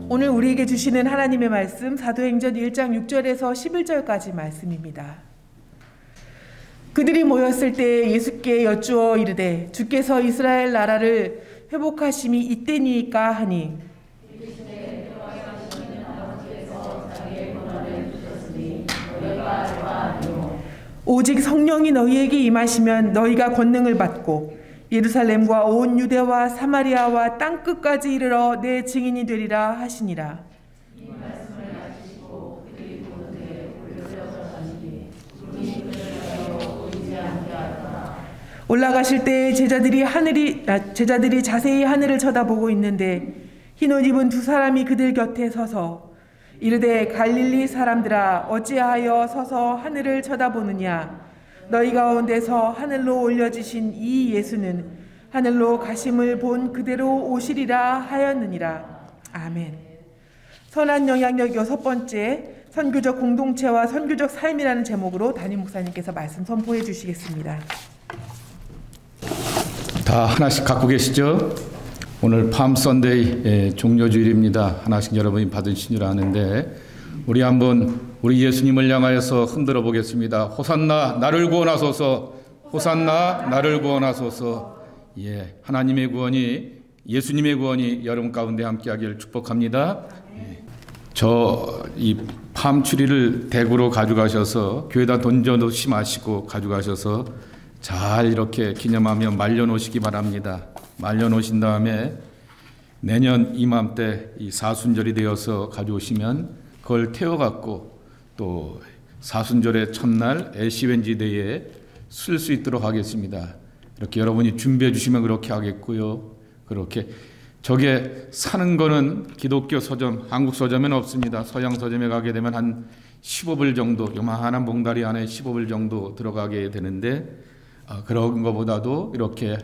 오늘 우리에게 주시는 하나님의 말씀 사도행전 1장 6절에서 11절까지 말씀입니다. 그들이 모였을 때 예수께 여쭈어 이르되 주께서 이스라엘 나라를 회복하심이 이때니까 하니 오직 성령이 너희에게 임하시면 너희가 권능을 받고 예루살렘과 온 유대와 사마리아와 땅끝까지 이르러 내 증인이 되리라 하시니라. 이 말씀을 마치시고 그들이 보는데 올려서 자시니 구름이 그들에게로 보이지 않게 하더라. 올라가실 때 제자들이 자세히 하늘을 쳐다보고 있는데 흰 옷 입은 두 사람이 그들 곁에 서서 이르되 갈릴리 사람들아 어찌하여 서서 하늘을 쳐다보느냐. 너희 가운데서 하늘로 올려지신 이 예수는 하늘로 가심을 본 그대로 오시리라 하였느니라. 아멘. 선한 영향력 6번째 선교적 공동체와 선교적 삶이라는 제목으로 담임 목사님께서 말씀 선포해 주시겠습니다. 다 하나씩 갖고 계시죠? 오늘 팜 선데이 종료주일입니다. 하나씩 여러분이 받으신 줄 아는데 우리 한번 우리 예수님을 향하여서 흔들어 보겠습니다. 호산나 나를 구원하소서. 호산나 나를 구원하소서. 예, 하나님의 구원이 예수님의 구원이 여러분 가운데 함께하기를 축복합니다. 저 이 팜추리를 대구로 가져가셔서 교회다 던져놓지 마시고 가져가셔서 잘 이렇게 기념하며 말려놓으시기 바랍니다. 말려놓으신 다음에 내년 이맘때 이 사순절이 되어서 가져오시면 그걸 태워갖고 또 사순절의 첫날 LC웬지데이에 쓸 수 있도록 하겠습니다. 이렇게 여러분이 준비해 주시면 그렇게 하겠고요. 그렇게 저게 사는 거는 기독교 서점, 한국 서점에는 없습니다. 서양 서점에 가게 되면 한 15불 정도, 요만한 봉다리 안에 15불 정도 들어가게 되는데 그런 것보다도 이렇게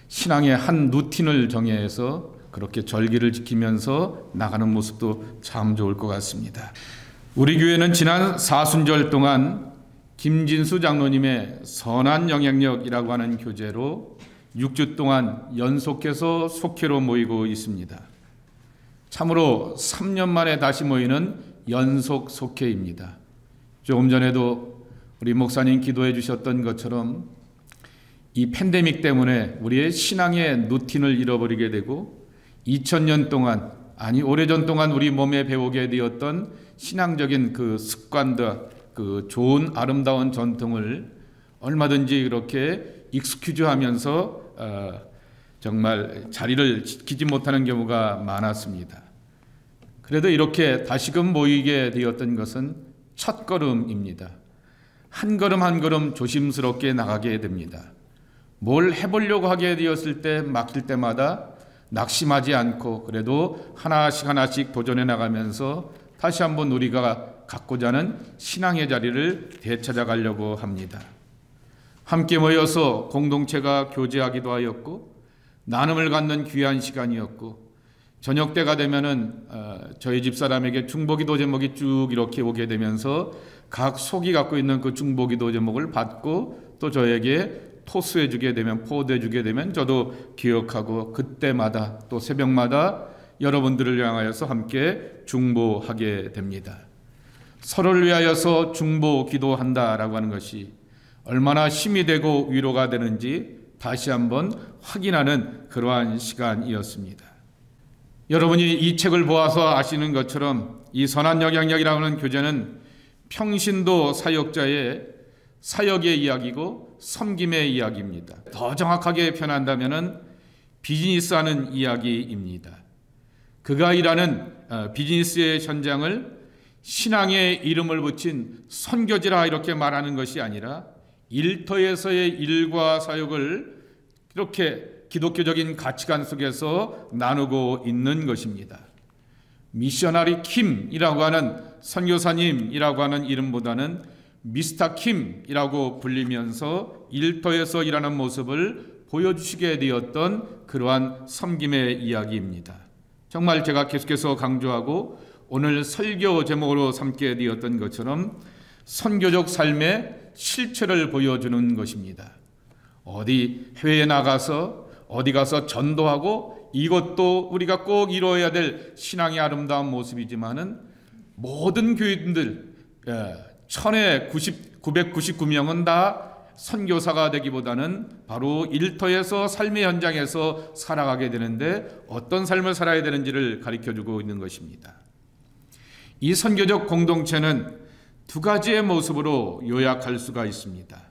신앙의 한 루틴을 정해서 그렇게 절기를 지키면서 나가는 모습도 참 좋을 것 같습니다. 우리 교회는 지난 사순절 동안 김진수 장로님의 선한 영향력이라고 하는 교재로 6주 동안 연속해서 속회로 모이고 있습니다. 참으로 3년 만에 다시 모이는 연속 속회입니다. 조금 전에도 우리 목사님 기도해 주셨던 것처럼 이 팬데믹 때문에 우리의 신앙의 루틴을 잃어버리게 되고 2000년 동안 아니 오래전 동안 우리 몸에 배우게 되었던 신앙적인 그 습관과 그 좋은 아름다운 전통을 얼마든지 그렇게 익스큐즈하면서 정말 자리를 지키지 못하는 경우가 많았습니다. 그래도 이렇게 다시금 모이게 되었던 것은 첫걸음입니다. 한 걸음 한 걸음 조심스럽게 나가게 됩니다. 뭘 해보려고 하게 되었을 때 막힐 때마다 낙심하지 않고 그래도 하나씩 도전해 나가면서 다시 한번 우리가 갖고자 하는 신앙의 자리를 되찾아가려고 합니다. 함께 모여서 공동체가 교제하기도 하였고 나눔을 갖는 귀한 시간이었고 저녁 때가 되면은 저희 집사람에게 중보기도 제목이 쭉 이렇게 오게 되면서 각 속이 갖고 있는 그 중보기도 제목을 받고 또 저에게 토스해 주게 되면 포도해 주게 되면 저도 기억하고 그때마다 또 새벽마다 여러분들을 향하여서 함께 중보하게 됩니다. 서로를 위하여서 중보 기도한다라고 하는 것이 얼마나 힘이 되고 위로가 되는지 다시 한번 확인하는 그러한 시간이었습니다. 여러분이 이 책을 보아서 아시는 것처럼 이 선한 영향력이라고 하는 교재는 평신도 사역자의 사역의 이야기고 섬김의 이야기입니다. 더 정확하게 표현한다면 비즈니스하는 이야기입니다. 그가 일하는 비즈니스의 현장을 신앙의 이름을 붙인 선교지라 이렇게 말하는 것이 아니라 일터에서의 일과 사역을 이렇게 기독교적인 가치관 속에서 나누고 있는 것입니다. 미셔너리 킴이라고 하는 선교사님이라고 하는 이름보다는 미스터 킴이라고 불리면서 일터에서 일하는 모습을 보여주시게 되었던 그러한 섬김의 이야기입니다. 정말 제가 계속해서 강조하고 오늘 설교 제목으로 삼게 되었던 것처럼 선교적 삶의 실체를 보여주는 것입니다. 어디 해외에 나가서 어디 가서 전도하고 이것도 우리가 꼭 이루어야 될 신앙의 아름다운 모습이지만은 모든 교인들 999명은 다 선교사가 되기보다는 바로 일터에서 삶의 현장에서 살아가게 되는데 어떤 삶을 살아야 되는지를 가르쳐주고 있는 것입니다. 이 선교적 공동체는 두 가지의 모습으로 요약할 수가 있습니다.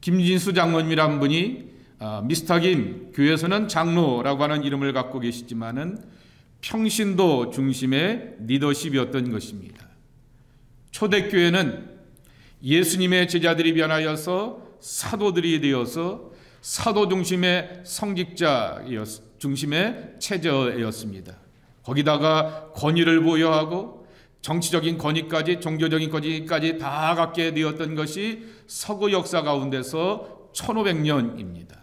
김진수 장로님이란 분이 미스터 김 교회에서는 장로라고 하는 이름을 갖고 계시지만은 평신도 중심의 리더십이었던 것입니다. 초대교회는 예수님의 제자들이 변하여서 사도들이 되어서 사도 중심의 성직자 중심의 체제였습니다. 거기다가 권위를 부여하고 정치적인 권위까지 종교적인 권위까지 다 갖게 되었던 것이 서구 역사 가운데서 1500년입니다.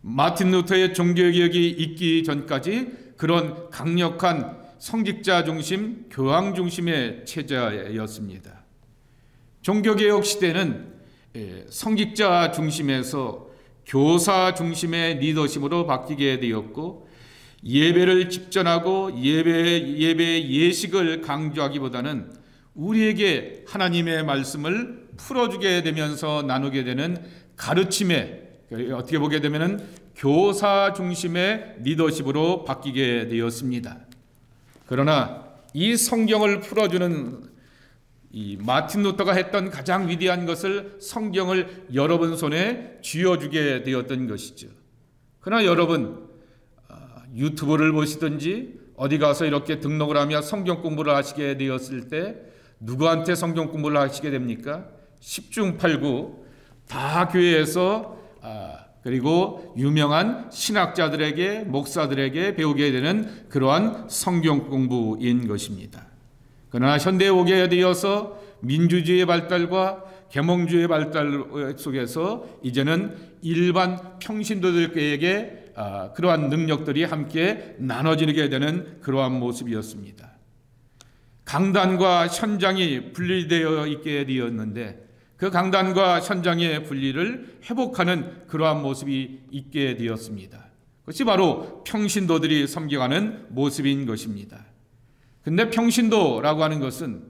마틴 루터의 종교개혁이 있기 전까지 그런 강력한 성직자 중심, 교황 중심의 체제였습니다. 종교개혁 시대는 성직자 중심에서 교사 중심의 리더십으로 바뀌게 되었고, 예배를 집전하고 예배 예식을 강조하기보다는 우리에게 하나님의 말씀을 풀어주게 되면서 나누게 되는 가르침에, 어떻게 보게 되면은 교사 중심의 리더십으로 바뀌게 되었습니다. 그러나 이 성경을 풀어주는 이 마틴 루터가 했던 가장 위대한 것을 성경을 여러분 손에 쥐어주게 되었던 것이죠. 그러나 여러분 유튜브를 보시든지 어디 가서 이렇게 등록을 하며 성경 공부를 하시게 되었을 때 누구한테 성경 공부를 하시게 됩니까? 10중 8구 다 교회에서 그리고 유명한 신학자들에게, 목사들에게 배우게 되는 그러한 성경 공부인 것입니다. 그러나 현대에 오게 되어서 민주주의의 발달과 계몽주의의 발달 속에서 이제는 일반 평신도들에게 그러한 능력들이 함께 나눠지게 되는 그러한 모습이었습니다. 강단과 현장이 분리되어 있게 되었는데 그 강단과 현장의 분리를 회복하는 그러한 모습이 있게 되었습니다. 그것이 바로 평신도들이 섬겨가는 모습인 것입니다. 근데 평신도라고 하는 것은,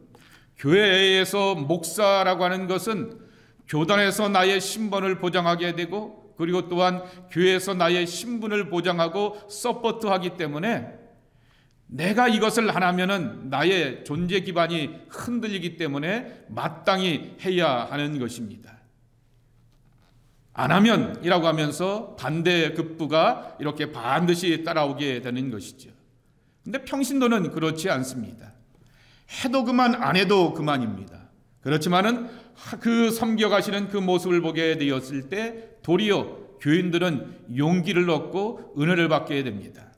교회에서 목사라고 하는 것은 교단에서 나의 신분을 보장하게 되고, 그리고 또한 교회에서 나의 신분을 보장하고 서포트하기 때문에 내가 이것을 안 하면은 나의 존재 기반이 흔들리기 때문에 마땅히 해야 하는 것입니다. 안 하면이라고 하면서 반대급부가 이렇게 반드시 따라오게 되는 것이죠. 근데 평신도는 그렇지 않습니다. 해도 그만, 안 해도 그만입니다. 그렇지만은 그 섬겨가시는 그 모습을 보게 되었을 때 도리어 교인들은 용기를 얻고 은혜를 받게 됩니다.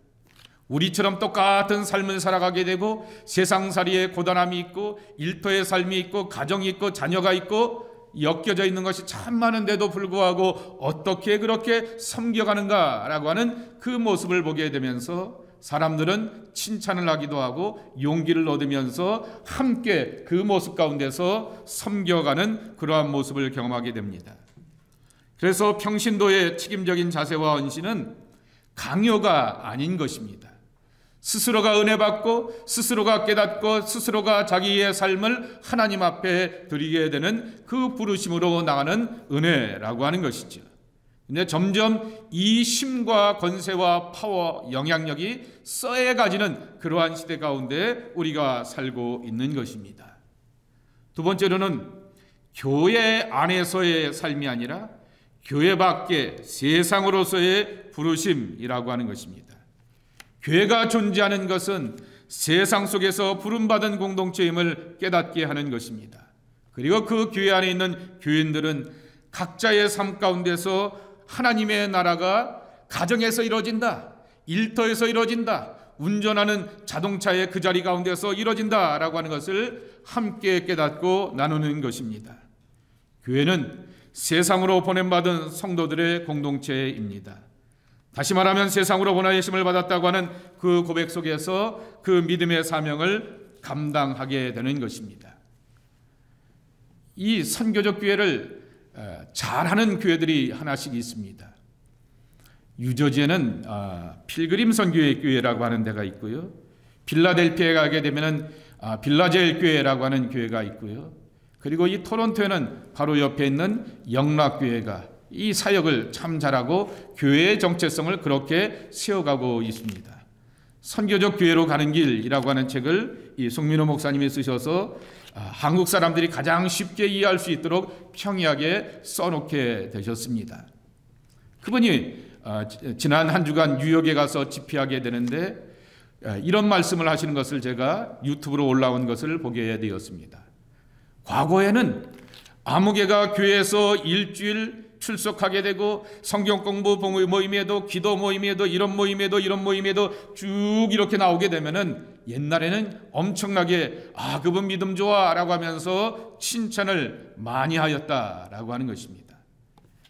우리처럼 똑같은 삶을 살아가게 되고 세상살이에 고단함이 있고 일터의 삶이 있고 가정이 있고 자녀가 있고 엮여져 있는 것이 참 많은데도 불구하고 어떻게 그렇게 섬겨가는가라고 하는 그 모습을 보게 되면서 사람들은 칭찬을 하기도 하고 용기를 얻으면서 함께 그 모습 가운데서 섬겨가는 그러한 모습을 경험하게 됩니다. 그래서 평신도의 책임적인 자세와 헌신은 강요가 아닌 것입니다. 스스로가 은혜 받고 스스로가 깨닫고 스스로가 자기의 삶을 하나님 앞에 드리게 되는 그 부르심으로 나가는 은혜라고 하는 것이죠. 근데 점점 이 힘과 권세와 파워, 영향력이 썩어가지는 그러한 시대 가운데 우리가 살고 있는 것입니다. 두 번째로는 교회 안에서의 삶이 아니라 교회 밖에 세상으로서의 부르심이라고 하는 것입니다. 교회가 존재하는 것은 세상 속에서 부름받은 공동체임을 깨닫게 하는 것입니다. 그리고 그 교회 안에 있는 교인들은 각자의 삶 가운데서 하나님의 나라가 가정에서 이루어진다, 일터에서 이루어진다, 운전하는 자동차의 그 자리 가운데서 이루어진다라고 하는 것을 함께 깨닫고 나누는 것입니다. 교회는 세상으로 보냄받은 성도들의 공동체입니다. 다시 말하면 세상으로 보내심을 받았다고 하는 그 고백 속에서 그 믿음의 사명을 감당하게 되는 것입니다. 이 선교적 교회를 잘하는 교회들이 하나씩 있습니다. 유저지에는 필그림 선교회 교회라고 하는 데가 있고요. 필라델피아에 가게 되면은 빌라젤 교회라고 하는 교회가 있고요. 그리고 이 토론토에는 바로 옆에 있는 영락교회가 이 사역을 참 잘하고 교회의 정체성을 그렇게 세워가고 있습니다. 선교적 교회로 가는 길이라고 하는 책을 이 송민호 목사님이 쓰셔서 한국 사람들이 가장 쉽게 이해할 수 있도록 평이하게 써놓게 되셨습니다. 그분이 지난 한 주간 뉴욕에 가서 집회하게 되는데 이런 말씀을 하시는 것을 제가 유튜브로 올라온 것을 보게 되었습니다. 과거에는 아무개가 교회에서 일주일 출석하게 되고 성경 공부 모임에도 기도 모임에도 이런 모임에도 쭉 이렇게 나오게 되면은 옛날에는 엄청나게 그분 믿음 좋아라고 하면서 칭찬을 많이 하였다라고 하는 것입니다.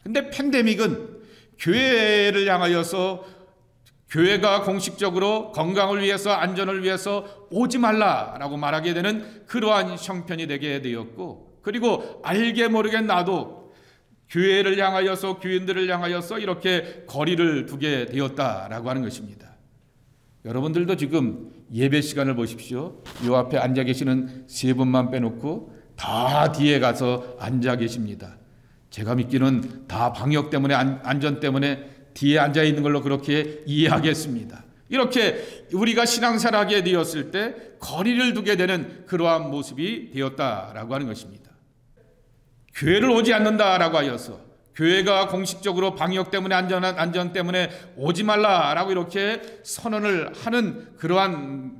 근데 팬데믹은 교회를 향하여서 교회가 공식적으로 건강을 위해서 안전을 위해서 오지 말라라고 말하게 되는 그러한 형편이 되게 되었고, 그리고 알게 모르게 나도 교회를 향하여서 교인들을 향하여서 이렇게 거리를 두게 되었다라고 하는 것입니다. 여러분들도 지금 예배 시간을 보십시오. 이 앞에 앉아 계시는 세 분만 빼놓고 다 뒤에 가서 앉아 계십니다. 제가 믿기는 다 방역 때문에 안전 때문에 뒤에 앉아 있는 걸로 그렇게 이해하겠습니다. 이렇게 우리가 신앙생활하게 되었을 때 거리를 두게 되는 그러한 모습이 되었다라고 하는 것입니다. 교회를 오지 않는다라고 하여서 교회가 공식적으로 방역 때문에 안전 때문에 오지 말라라고 이렇게 선언을 하는 그러한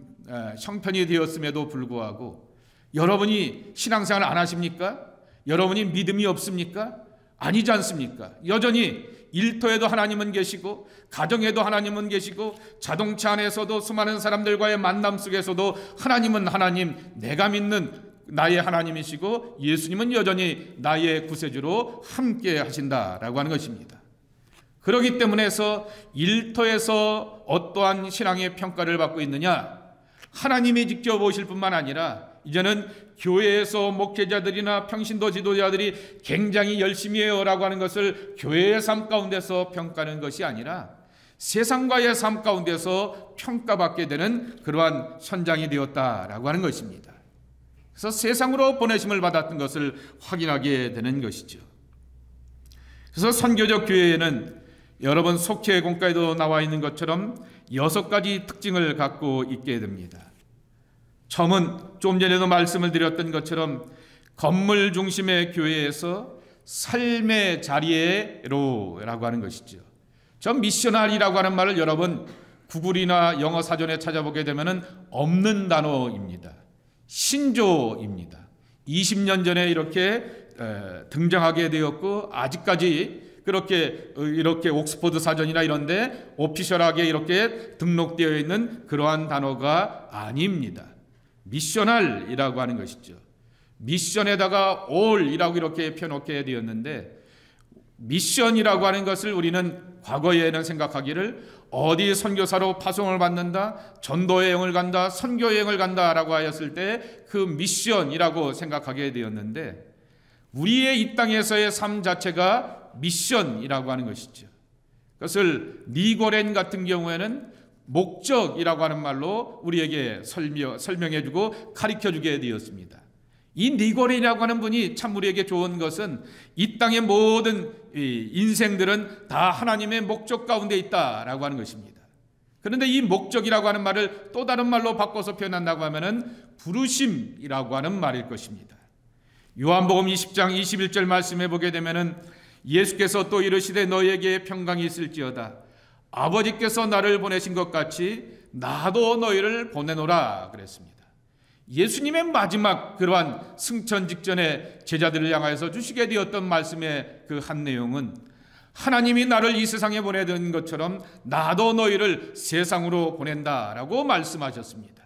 형편이 되었음에도 불구하고 여러분이 신앙생활 안 하십니까? 여러분이 믿음이 없습니까? 아니지 않습니까? 여전히 일터에도 하나님은 계시고 가정에도 하나님은 계시고 자동차 안에서도 수많은 사람들과의 만남 속에서도 하나님은 하나님, 내가 믿는 나의 하나님이시고 예수님은 여전히 나의 구세주로 함께 하신다라고 하는 것입니다. 그렇기 때문에 일터에서 어떠한 신앙의 평가를 받고 있느냐? 하나님이 직접 오실 뿐만 아니라 이제는 교회에서 목회자들이나 평신도 지도자들이 굉장히 열심히 해요라고 하는 것을 교회의 삶 가운데서 평가하는 것이 아니라 세상과의 삶 가운데서 평가받게 되는 그러한 현장이 되었다라고 하는 것입니다. 그래서 세상으로 보내심을 받았던 것을 확인하게 되는 것이죠. 그래서 선교적 교회에는 여러분 속죄 공과에도 나와 있는 것처럼 6가지 특징을 갖고 있게 됩니다. 처음은 좀 전에도 말씀을 드렸던 것처럼 건물 중심의 교회에서 삶의 자리에로라고 하는 것이죠. 전 미셔널이라고 하는 말을 여러분 구글이나 영어 사전에 찾아보게 되면 없는 단어입니다. 신조입니다. 20년 전에 이렇게 등장하게 되었고 아직까지 이렇게 옥스퍼드 사전이나 이런데 오피셜하게 이렇게 등록되어 있는 그러한 단어가 아닙니다. 미셔널이라고 하는 것이죠. 미션에다가 all이라고 이렇게 펴놓게 되었는데 미션이라고 하는 것을 우리는 과거에는 생각하기를 어디 선교사로 파송을 받는다, 전도여행을 간다, 선교여행을 간다라고 하였을 때 그 미션이라고 생각하게 되었는데 우리의 이 땅에서의 삶 자체가 미션이라고 하는 것이죠. 그것을 니고렌 같은 경우에는 목적이라고 하는 말로 우리에게 설명해주고 가르쳐주게 되었습니다. 이 니고렌이라고 하는 분이 참 우리에게 좋은 것은 이 땅의 모든 인생들은 다 하나님의 목적 가운데 있다라고 하는 것입니다. 그런데 이 목적이라고 하는 말을 또 다른 말로 바꿔서 표현한다고 하면은 부르심이라고 하는 말일 것입니다. 요한복음 20장 21절 말씀해 보게 되면은 예수께서 또 이르시되 너희에게 평강이 있을지어다. 아버지께서 나를 보내신 것 같이 나도 너희를 보내노라 그랬습니다. 예수님의 마지막 그러한 승천 직전에 제자들을 향하여서 주시게 되었던 말씀의 그 한 내용은 하나님이 나를 이 세상에 보내던 것처럼 나도 너희를 세상으로 보낸다라고 말씀하셨습니다.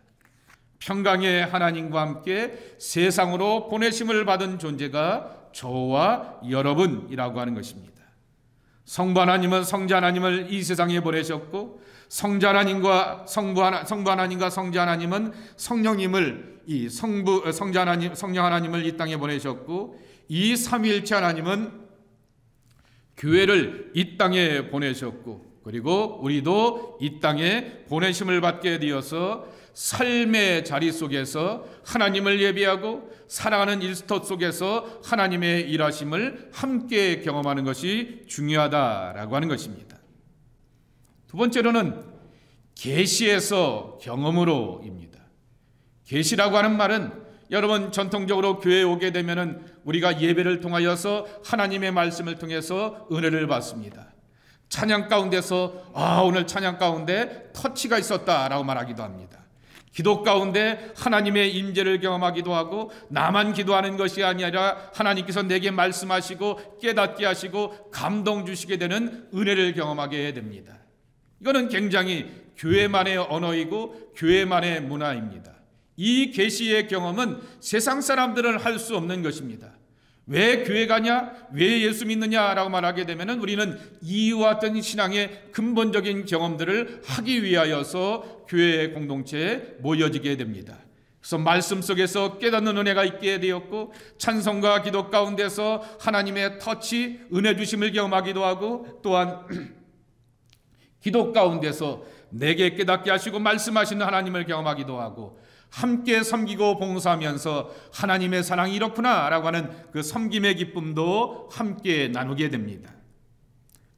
평강의 하나님과 함께 세상으로 보내심을 받은 존재가 저와 여러분이라고 하는 것입니다. 성부 하나님은 성자 하나님을 이 세상에 보내셨고 성자 하나님과 성부 하나님과 성자 하나님은 성령님을 성령 하나님을 이 땅에 보내셨고 이 삼위일체 하나님은 교회를 이 땅에 보내셨고 그리고 우리도 이 땅에 보내심을 받게 되어서 삶의 자리 속에서 하나님을 예배하고 사랑하는 일터 속에서 하나님의 일하심을 함께 경험하는 것이 중요하다라고 하는 것입니다. 두 번째로는 계시에서 경험으로입니다. 계시라고 하는 말은 여러분 전통적으로 교회에 오게 되면은 우리가 예배를 통하여서 하나님의 말씀을 통해서 은혜를 받습니다. 찬양 가운데서 오늘 찬양 가운데 터치가 있었다라고 말하기도 합니다. 기도 가운데 하나님의 임재를 경험하기도 하고 나만 기도하는 것이 아니라 하나님께서 내게 말씀하시고 깨닫게 하시고 감동 주시게 되는 은혜를 경험하게 됩니다. 이거는 굉장히 교회만의 언어이고 교회만의 문화입니다. 이 계시의 경험은 세상 사람들은 할 수 없는 것입니다. 왜 교회 가냐? 왜 예수 믿느냐라고 말하게 되면 우리는 이와 같은 신앙의 근본적인 경험들을 하기 위하여서 교회의 공동체에 모여지게 됩니다. 그래서 말씀 속에서 깨닫는 은혜가 있게 되었고 찬송과 기도 가운데서 하나님의 터치, 은혜 주심을 경험하기도 하고 또한 기도 가운데서 내게 깨닫게 하시고 말씀하시는 하나님을 경험하기도 하고 함께 섬기고 봉사하면서 하나님의 사랑이 이렇구나 라고 하는 그 섬김의 기쁨도 함께 나누게 됩니다.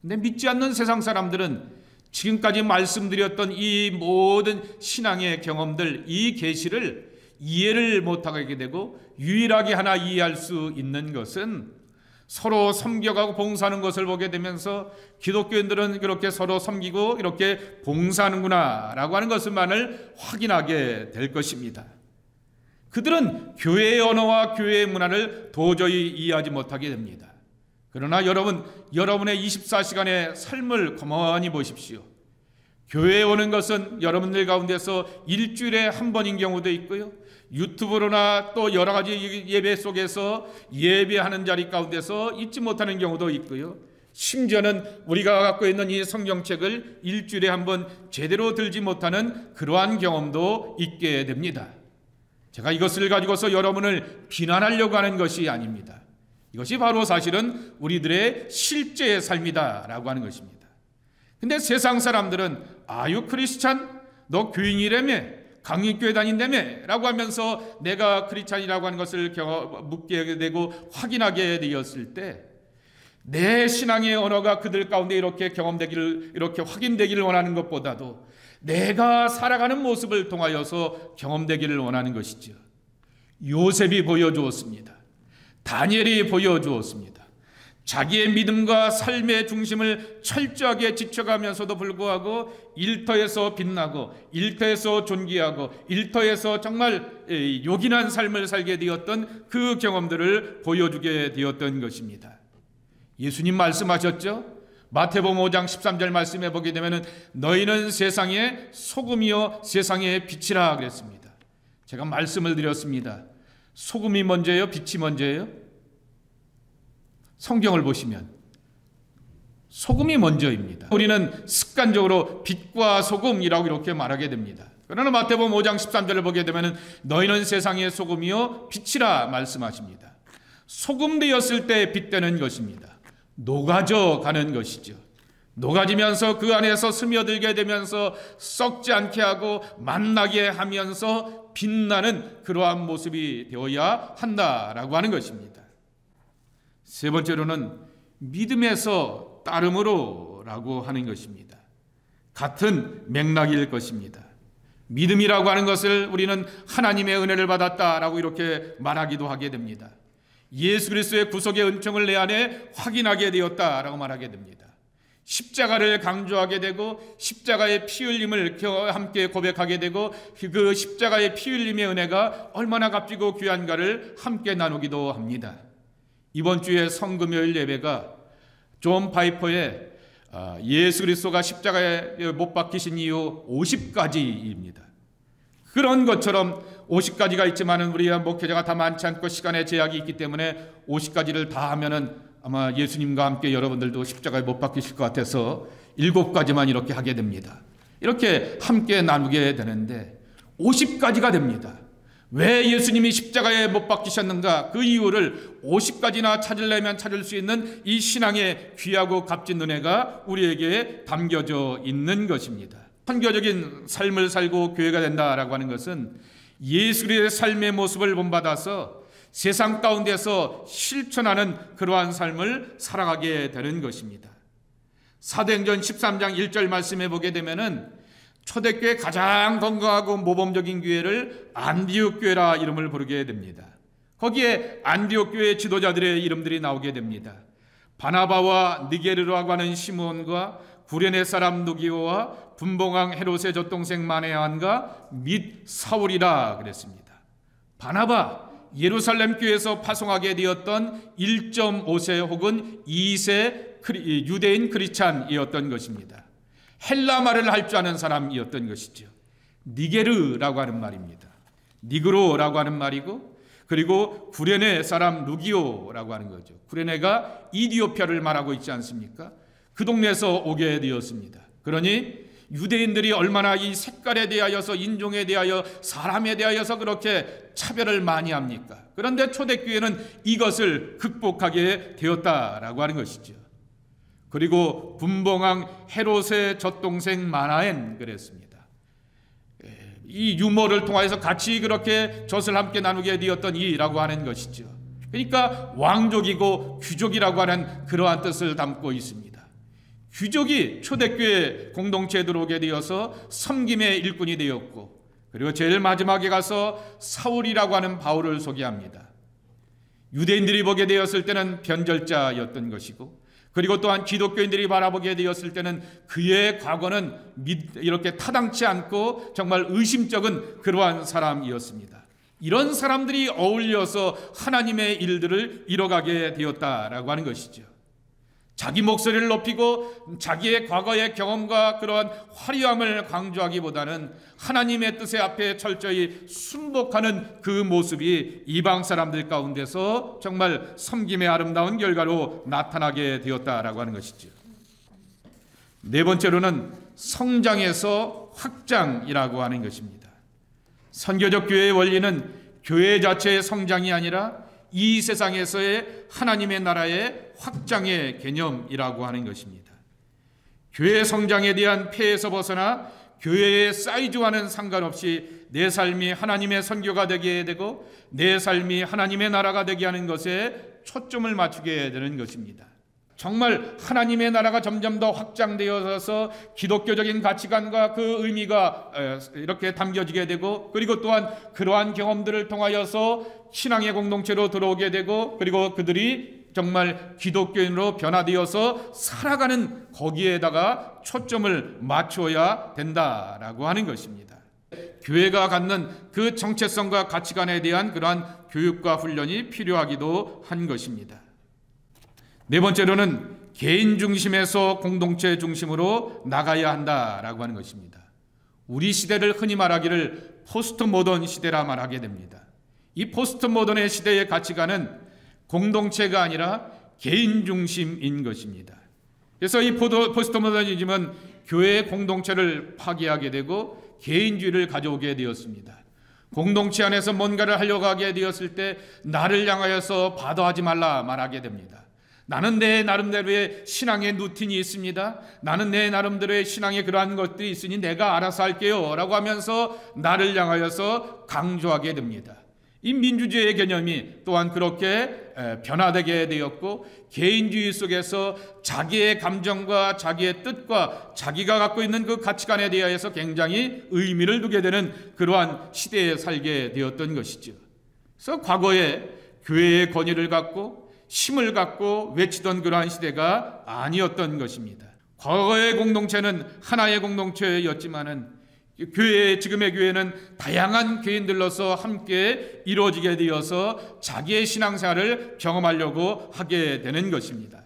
근데 믿지 않는 세상 사람들은 지금까지 말씀드렸던 이 모든 신앙의 경험들, 이 계시를 이해를 못하게 되고 유일하게 하나 이해할 수 있는 것은 서로 섬겨가고 봉사하는 것을 보게 되면서 기독교인들은 그렇게 서로 섬기고 이렇게 봉사하는구나 라고 하는 것만을 확인하게 될 것입니다. 그들은 교회의 언어와 교회의 문화를 도저히 이해하지 못하게 됩니다. 그러나 여러분의 24시간의 삶을 가만히 보십시오. 교회에 오는 것은 여러분들 가운데서 일주일에 한 번인 경우도 있고요. 유튜브로나 또 여러 가지 예배 속에서 예배하는 자리 가운데서 잊지 못하는 경우도 있고요. 심지어는 우리가 갖고 있는 이 성경책을 일주일에 한 번 제대로 들지 못하는 그러한 경험도 있게 됩니다. 제가 이것을 가지고서 여러분을 비난하려고 하는 것이 아닙니다. 이것이 바로 사실은 우리들의 실제의 삶이다라고 하는 것입니다. 근데 세상 사람들은 아유 크리스찬 너 교인이라며 강립교회 다닌다며 라고 하면서 내가 크리스찬이라고 하는 것을 묻게 되고 확인하게 되었을 때 내 신앙의 언어가 그들 가운데 이렇게 경험되기를 이렇게 확인되기를 원하는 것보다도 내가 살아가는 모습을 통하여서 경험되기를 원하는 것이죠. 요셉이 보여주었습니다. 다니엘이 보여주었습니다. 자기의 믿음과 삶의 중심을 철저하게 지켜가면서도 불구하고 일터에서 빛나고 일터에서 존귀하고 일터에서 정말 요긴한 삶을 살게 되었던 그 경험들을 보여주게 되었던 것입니다. 예수님 말씀하셨죠? 마태복음 5장 13절 말씀해 보게 되면 너희는 세상의 소금이요 세상의 빛이라 그랬습니다. 제가 말씀을 드렸습니다. 소금이 먼저예요? 빛이 먼저예요? 성경을 보시면 소금이 먼저입니다. 우리는 습관적으로 빛과 소금이라고 이렇게 말하게 됩니다. 그러나 마태복음 5장 13절을 보게 되면 너희는 세상의 소금이요 빛이라 말씀하십니다. 소금 되었을 때 빛되는 것입니다. 녹아져 가는 것이죠. 녹아지면서 그 안에서 스며들게 되면서 썩지 않게 하고 만나게 하면서 빛나는 그러한 모습이 되어야 한다라고 하는 것입니다. 세 번째로는 믿음에서 따름으로라고 하는 것입니다. 같은 맥락일 것입니다. 믿음이라고 하는 것을 우리는 하나님의 은혜를 받았다라고 이렇게 말하기도 하게 됩니다. 예수 그리스도의 구속의 은총을 내 안에 확인하게 되었다라고 말하게 됩니다. 십자가를 강조하게 되고 십자가의 피 흘림을 함께 고백하게 되고 그 십자가의 피 흘림의 은혜가 얼마나 값지고 귀한가를 함께 나누기도 합니다. 이번 주에 성금요일 예배가 존 파이퍼의 예수 그리스도가 십자가에 못 박히신 이유 50가지입니다. 그런 것처럼 50가지가 있지만은 우리가 목회자가 다 많지 않고 시간의 제약이 있기 때문에 50가지를 다 하면은 아마 예수님과 함께 여러분들도 십자가에 못 박히실 것 같아서 7가지만 이렇게 하게 됩니다. 이렇게 함께 나누게 되는데 50가지가 됩니다. 왜 예수님이 십자가에 못 박히셨는가, 그 이유를 50가지나 찾으려면 찾을 수 있는 이 신앙의 귀하고 값진 은혜가 우리에게 담겨져 있는 것입니다. 선교적인 삶을 살고 교회가 된다라고 하는 것은 예수 그리스도의 삶의 모습을 본받아서 세상 가운데서 실천하는 그러한 삶을 살아가게 되는 것입니다. 사도행전 13장 1절 말씀해 보게 되면은 초대교회 가장 건강하고 모범적인 교회를 안디옥 교회라 이름을 부르게 됩니다. 거기에 안디옥 교회 지도자들의 이름들이 나오게 됩니다. 바나바와 니게르라고 하는 시므온과 구레네 사람 누기오와 분봉왕 헤롯의 젖동생 마네안과 및 사울이라 그랬습니다. 바나바, 예루살렘 교회에서 파송하게 되었던 1.5세 혹은 2세 유대인 크리스찬이었던 것입니다. 헬라 말을 할 줄 아는 사람이었던 것이죠. 니게르라고 하는 말입니다. 니그로라고 하는 말이고, 그리고 구레네 사람 누기오라고 하는 거죠. 구레네가 이디오피아를 말하고 있지 않습니까? 그 동네에서 오게 되었습니다. 그러니 유대인들이 얼마나 이 색깔에 대하여서, 인종에 대하여, 사람에 대하여서 그렇게 차별을 많이 합니까? 그런데 초대교회는 이것을 극복하게 되었다라고 하는 것이죠. 그리고 분봉왕 헤롯의 젖동생 마나엔 그랬습니다. 이 유모를 통하여서 같이 그렇게 젖을 함께 나누게 되었던 이라고 하는 것이죠. 그러니까 왕족이고 귀족이라고 하는 그러한 뜻을 담고 있습니다. 귀족이 초대교회 공동체에 들어오게 되어서 섬김의 일꾼이 되었고, 그리고 제일 마지막에 가서 사울이라고 하는 바울을 소개합니다. 유대인들이 보게 되었을 때는 변절자였던 것이고, 그리고 또한 기독교인들이 바라보게 되었을 때는 그의 과거는 이렇게 타당치 않고 정말 의심쩍은 그러한 사람이었습니다. 이런 사람들이 어울려서 하나님의 일들을 이뤄가게 되었다라고 하는 것이죠. 자기 목소리를 높이고 자기의 과거의 경험과 그러한 화려함을 강조하기보다는 하나님의 뜻의 앞에 철저히 순복하는 그 모습이 이방 사람들 가운데서 정말 섬김의 아름다운 결과로 나타나게 되었다라고 하는 것이죠. 네 번째로는 성장에서 확장이라고 하는 것입니다. 선교적 교회의 원리는 교회 자체의 성장이 아니라 이 세상에서의 하나님의 나라의 확장의 개념이라고 하는 것입니다. 교회 성장에 대한 폐에서 벗어나 교회의 사이즈와는 상관없이 내 삶이 하나님의 선교가 되게 되고 내 삶이 하나님의 나라가 되게 하는 것에 초점을 맞추게 되는 것입니다. 정말 하나님의 나라가 점점 더 확장되어서 기독교적인 가치관과 그 의미가 이렇게 담겨지게 되고, 그리고 또한 그러한 경험들을 통하여서 신앙의 공동체로 들어오게 되고, 그리고 그들이 정말 기독교인으로 변화되어서 살아가는 거기에다가 초점을 맞춰야 된다라고 하는 것입니다. 교회가 갖는 그 정체성과 가치관에 대한 그러한 교육과 훈련이 필요하기도 한 것입니다. 네 번째로는 개인 중심에서 공동체 중심으로 나가야 한다라고 하는 것입니다. 우리 시대를 흔히 말하기를 포스트 모던 시대라 말하게 됩니다. 이 포스트 모던의 시대의 가치관은 공동체가 아니라 개인 중심인 것입니다. 그래서 이 포스트 모더니즘은 교회의 공동체를 파괴하게 되고 개인주의를 가져오게 되었습니다. 공동체 안에서 뭔가를 하려고 하게 되었을 때 나를 향하여서 바도하지 말라 말하게 됩니다. 나는 내 나름대로의 신앙의 루틴이 있습니다. 나는 내 나름대로의 신앙의 그러한 것들이 있으니 내가 알아서 할게요 라고 하면서 나를 향하여서 강조하게 됩니다. 이 민주주의의 개념이 또한 그렇게 변화되게 되었고, 개인주의 속에서 자기의 감정과 자기의 뜻과 자기가 갖고 있는 그 가치관에 대하여서 굉장히 의미를 두게 되는 그러한 시대에 살게 되었던 것이죠. 그래서 과거에 교회의 권위를 갖고 힘을 갖고 외치던 그러한 시대가 아니었던 것입니다. 과거의 공동체는 하나의 공동체였지만은 지금의 교회는 다양한 교인들로서 함께 이루어지게 되어서 자기의 신앙생활을 경험하려고 하게 되는 것입니다.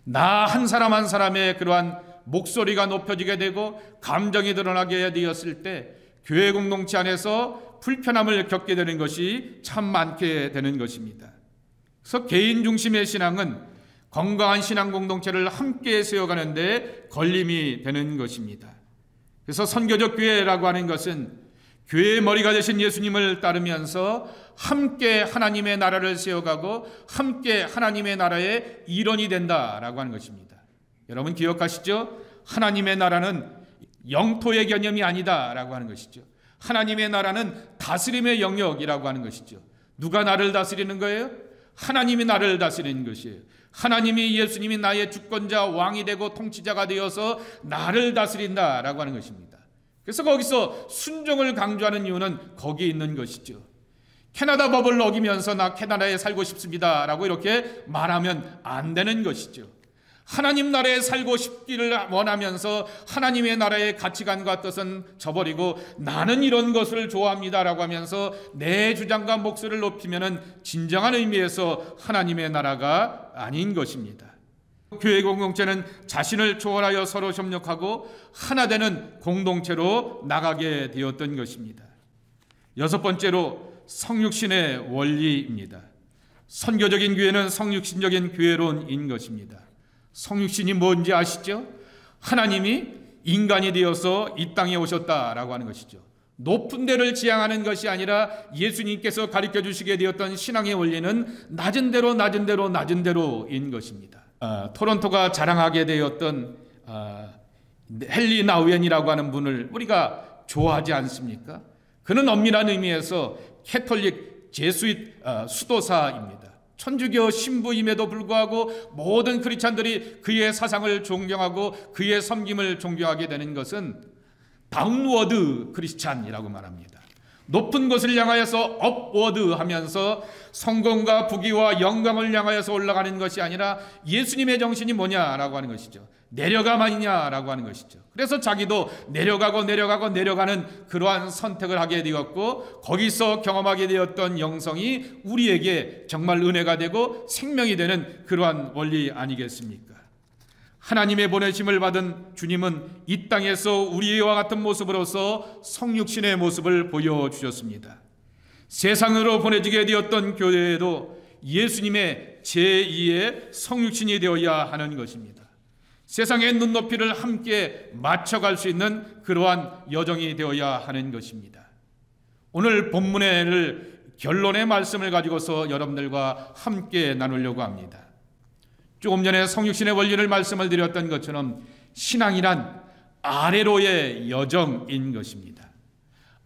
나 한 사람 한 사람의 그러한 목소리가 높여지게 되고 감정이 드러나게 되었을 때 교회 공동체 안에서 불편함을 겪게 되는 것이 참 많게 되는 것입니다. 그래서 개인 중심의 신앙은 건강한 신앙 공동체를 함께 세워가는 데 걸림이 되는 것입니다. 그래서 선교적 교회라고 하는 것은 교회의 머리가 되신 예수님을 따르면서 함께 하나님의 나라를 세워가고 함께 하나님의 나라의 일원이 된다라고 하는 것입니다. 여러분 기억하시죠? 하나님의 나라는 영토의 개념이 아니다라고 하는 것이죠. 하나님의 나라는 다스림의 영역이라고 하는 것이죠. 누가 나를 다스리는 거예요? 하나님이 나를 다스리는 것이에요. 하나님이, 예수님이 나의 주권자, 왕이 되고 통치자가 되어서 나를 다스린다라고 하는 것입니다. 그래서 거기서 순종을 강조하는 이유는 거기에 있는 것이죠. 캐나다 법을 어기면서 나 캐나다에 살고 싶습니다 라고 이렇게 말하면 안 되는 것이죠. 하나님 나라에 살고 싶기를 원하면서 하나님의 나라의 가치관과 뜻은 저버리고 나는 이런 것을 좋아합니다라고 하면서 내 주장과 목소리를 높이면은 진정한 의미에서 하나님의 나라가 아닌 것입니다. 교회 공동체는 자신을 초월하여 서로 협력하고 하나 되는 공동체로 나가게 되었던 것입니다. 여섯 번째로 성육신의 원리입니다. 선교적인 교회는 성육신적인 교회론인 것입니다. 성육신이 뭔지 아시죠? 하나님이 인간이 되어서 이 땅에 오셨다라고 하는 것이죠. 높은 데를 지향하는 것이 아니라 예수님께서 가르쳐 주시게 되었던 신앙의 원리는 낮은 대로 낮은 대로 낮은 대로인 것입니다. 토론토가 자랑하게 되었던 헨리 나우엔이라고 하는 분을 우리가 좋아하지 않습니까? 그는 엄밀한 의미에서 캐톨릭 제수잇 수도사입니다. 천주교 신부임에도 불구하고 모든 크리스찬들이 그의 사상을 존경하고 그의 섬김을 존경하게 되는 것은 다운워드 크리스찬이라고 말합니다. 높은 것을 향하여서 업워드 하면서 성공과 부귀와 영광을 향하여서 올라가는 것이 아니라 예수님의 정신이 뭐냐라고 하는 것이죠. 내려가만이냐라고 하는 것이죠. 그래서 자기도 내려가는 그러한 선택을 하게 되었고 거기서 경험하게 되었던 영성이 우리에게 정말 은혜가 되고 생명이 되는 그러한 원리 아니겠습니까? 하나님의 보내심을 받은 주님은 이 땅에서 우리와 같은 모습으로서 성육신의 모습을 보여주셨습니다. 세상으로 보내지게 되었던 교회에도 예수님의 제2의 성육신이 되어야 하는 것입니다. 세상의 눈높이를 함께 맞춰갈 수 있는 그러한 여정이 되어야 하는 것입니다. 오늘 본문의 결론의 말씀을 가지고서 여러분들과 함께 나누려고 합니다. 조금 전에 성육신의 원리를 말씀을 드렸던 것처럼 신앙이란 아래로의 여정인 것입니다.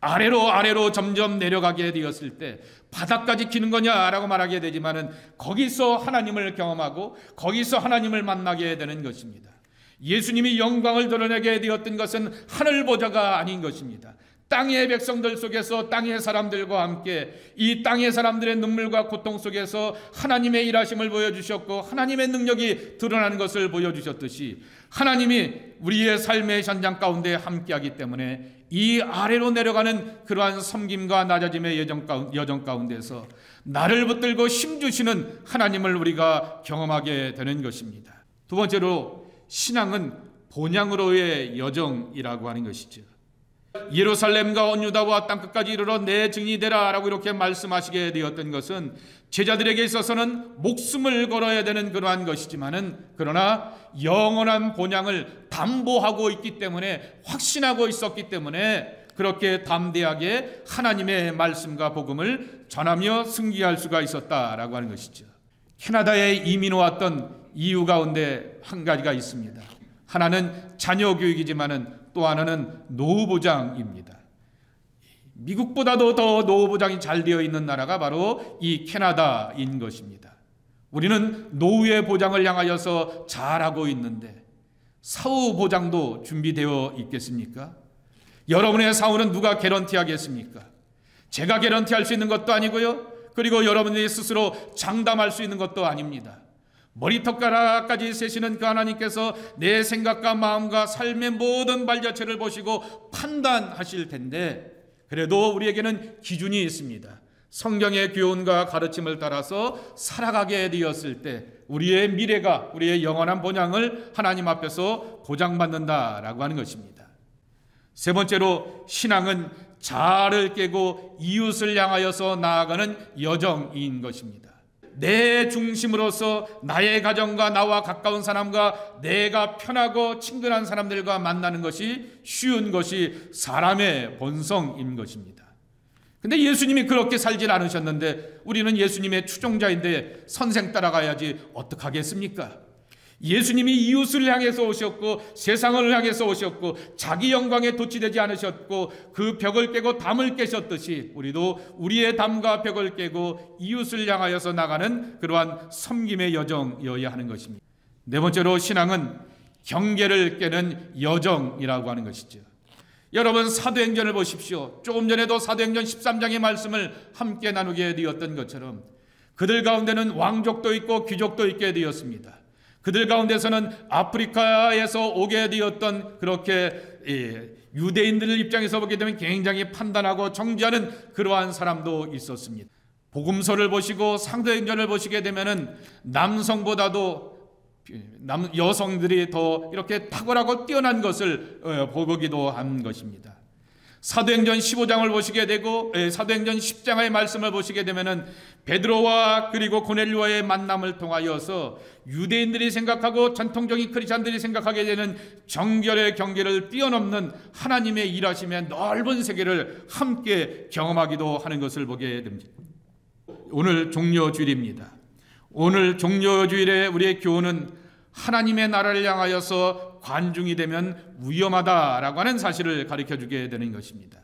아래로 점점 내려가게 되었을 때 바닥까지 기는 거냐라고 말하게 되지만은 거기서 하나님을 경험하고 거기서 하나님을 만나게 되는 것입니다. 예수님이 영광을 드러내게 되었던 것은 하늘 보좌가 아닌 것입니다. 땅의 백성들 속에서 땅의 사람들과 함께 이 땅의 사람들의 눈물과 고통 속에서 하나님의 일하심을 보여주셨고 하나님의 능력이 드러나는 것을 보여주셨듯이 하나님이 우리의 삶의 현장 가운데 함께하기 때문에 이 아래로 내려가는 그러한 섬김과 낮아짐의 여정 가운데서 나를 붙들고 힘주시는 하나님을 우리가 경험하게 되는 것입니다. 두 번째로 신앙은 본향으로의 여정이라고 하는 것이죠. 예루살렘과 온 유다와 땅끝까지 이르러 내 증인이 되라 라고 이렇게 말씀하시게 되었던 것은 제자들에게 있어서는 목숨을 걸어야 되는 그러한 것이지만은 그러나 영원한 본향을 담보하고 있기 때문에 확신하고 있었기 때문에 그렇게 담대하게 하나님의 말씀과 복음을 전하며 승리할 수가 있었다라고 하는 것이죠. 캐나다에 이민 왔던 이유 가운데 한 가지가 있습니다. 하나는 자녀 교육이지만은 또 하나는 노후보장입니다. 미국보다도 더 노후보장이 잘 되어 있는 나라가 바로 이 캐나다인 것입니다. 우리는 노후의 보장을 향하여서 잘하고 있는데 사후 보장도 준비되어 있겠습니까? 여러분의 사후는 누가 개런티하겠습니까? 제가 개런티할 수 있는 것도 아니고요. 그리고 여러분들이 스스로 장담할 수 있는 것도 아닙니다. 머리털가락까지 세시는 그 하나님께서 내 생각과 마음과 삶의 모든 발자취를 보시고 판단하실 텐데 그래도 우리에게는 기준이 있습니다. 성경의 교훈과 가르침을 따라서 살아가게 되었을 때 우리의 미래가 우리의 영원한 본향을 하나님 앞에서 보장받는다라고 하는 것입니다. 세 번째로 신앙은 자아를 깨고 이웃을 향하여서 나아가는 여정인 것입니다. 내 중심으로서 나의 가정과 나와 가까운 사람과 내가 편하고 친근한 사람들과 만나는 것이 쉬운 것이 사람의 본성인 것입니다. 근데 예수님이 그렇게 살질 않으셨는데 우리는 예수님의 추종자인데 선생 따라가야지 어떡하겠습니까? 예수님이 이웃을 향해서 오셨고 세상을 향해서 오셨고 자기 영광에 도취되지 않으셨고 그 벽을 깨고 담을 깨셨듯이 우리도 우리의 담과 벽을 깨고 이웃을 향하여서 나가는 그러한 섬김의 여정이어야 하는 것입니다. 네 번째로 신앙은 경계를 깨는 여정이라고 하는 것이죠. 여러분 사도행전을 보십시오. 조금 전에도 사도행전 13장의 말씀을 함께 나누게 되었던 것처럼 그들 가운데는 왕족도 있고 귀족도 있게 되었습니다. 그들 가운데서는 아프리카에서 오게 되었던 그렇게 유대인들 입장에서 보게 되면 굉장히 판단하고 정죄하는 그러한 사람도 있었습니다. 복음서를 보시고 사도행전을 보시게 되면은 남성보다도 여성들이 더 이렇게 탁월하고 뛰어난 것을 보기도 한 것입니다. 사도행전 15장을 보시게 되고 사도행전 10장의 말씀을 보시게 되면은 베드로와 그리고 고넬료와의 만남을 통하여서 유대인들이 생각하고 전통적인 크리스찬들이 생각하게 되는 정결의 경계를 뛰어넘는 하나님의 일하심의 넓은 세계를 함께 경험하기도 하는 것을 보게 됩니다. 오늘 종료주일입니다. 오늘 종료주일에 우리의 교훈은 하나님의 나라를 향하여서 관중이 되면 위험하다라고 하는 사실을 가르쳐주게 되는 것입니다.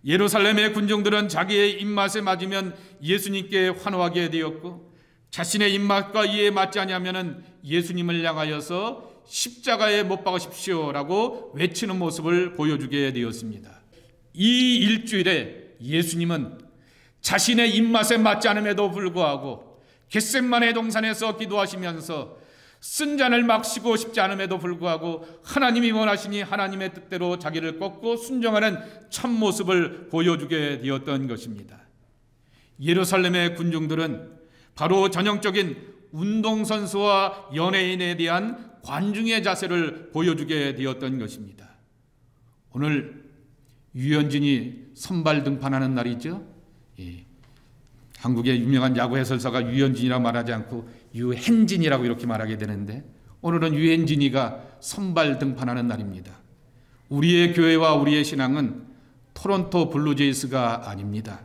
예루살렘의 군중들은 자기의 입맛에 맞으면 예수님께 환호하게 되었고 자신의 입맛과 이에 맞지 아니하면 예수님을 향하여서 십자가에 못 박으십시오라고 외치는 모습을 보여주게 되었습니다. 이 일주일에 예수님은 자신의 입맛에 맞지 않음에도 불구하고 겟셋마네 동산에서 기도하시면서 쓴 잔을 마시고 싶지 않음에도 불구하고 하나님이 원하시니 하나님의 뜻대로 자기를 꺾고 순종하는 참모습을 보여주게 되었던 것입니다. 예루살렘의 군중들은 바로 전형적인 운동선수와 연예인에 대한 관중의 자세를 보여주게 되었던 것입니다. 오늘 유현진이 선발 등판하는 날이죠. 한국의 유명한 야구 해설사가 유현진이라고 말하지 않고 유현진이라고 이렇게 말하게 되는데 오늘은 유현진이가 선발 등판하는 날입니다. 우리의 교회와 우리의 신앙은 토론토 블루제이스가 아닙니다.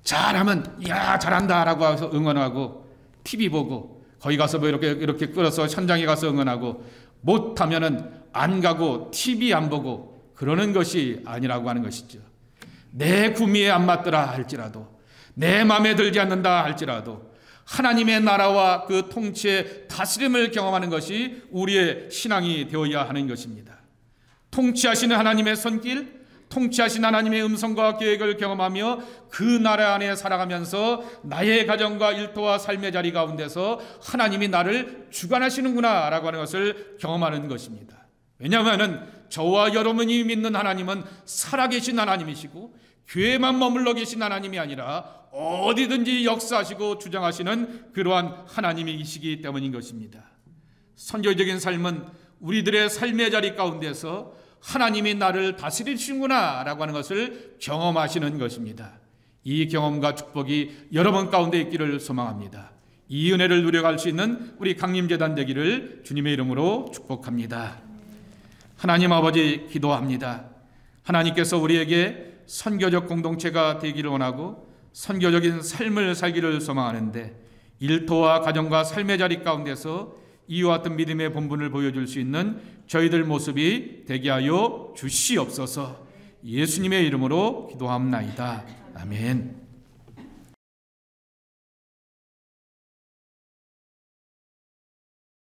잘하면 야 잘한다라고 해서 응원하고 TV 보고 거기 가서 뭐 이렇게 끌어서 현장에 가서 응원하고 못하면은 안 가고 TV 안 보고 그러는 것이 아니라고 하는 것이죠. 내 구미에 안 맞더라 할지라도 내 마음에 들지 않는다 할지라도 하나님의 나라와 그 통치의 다스림을 경험하는 것이 우리의 신앙이 되어야 하는 것입니다. 통치하시는 하나님의 손길, 통치하신 하나님의 음성과 계획을 경험하며 그 나라 안에 살아가면서 나의 가정과 일터와 삶의 자리 가운데서 하나님이 나를 주관하시는구나 라고 하는 것을 경험하는 것입니다. 왜냐하면 저와 여러분이 믿는 하나님은 살아계신 하나님이시고 교회만 머물러 계신 하나님이 아니라 어디든지 역사하시고 주장하시는 그러한 하나님이시기 때문인 것입니다. 선교적인 삶은 우리들의 삶의 자리 가운데서 하나님이 나를 다스리시는구나 라고 하는 것을 경험하시는 것입니다. 이 경험과 축복이 여러분 가운데 있기를 소망합니다. 이 은혜를 누려갈 수 있는 우리 강림재단 되기를 주님의 이름으로 축복합니다. 하나님 아버지 기도합니다. 하나님께서 우리에게 선교적 공동체가 되기를 원하고 선교적인 삶을 살기를 소망하는데 일터와 가정과 삶의 자리 가운데서 이와 같은 믿음의 본분을 보여줄 수 있는 저희들 모습이 되게 하여 주시옵소서. 예수님의 이름으로 기도합나이다. 아멘.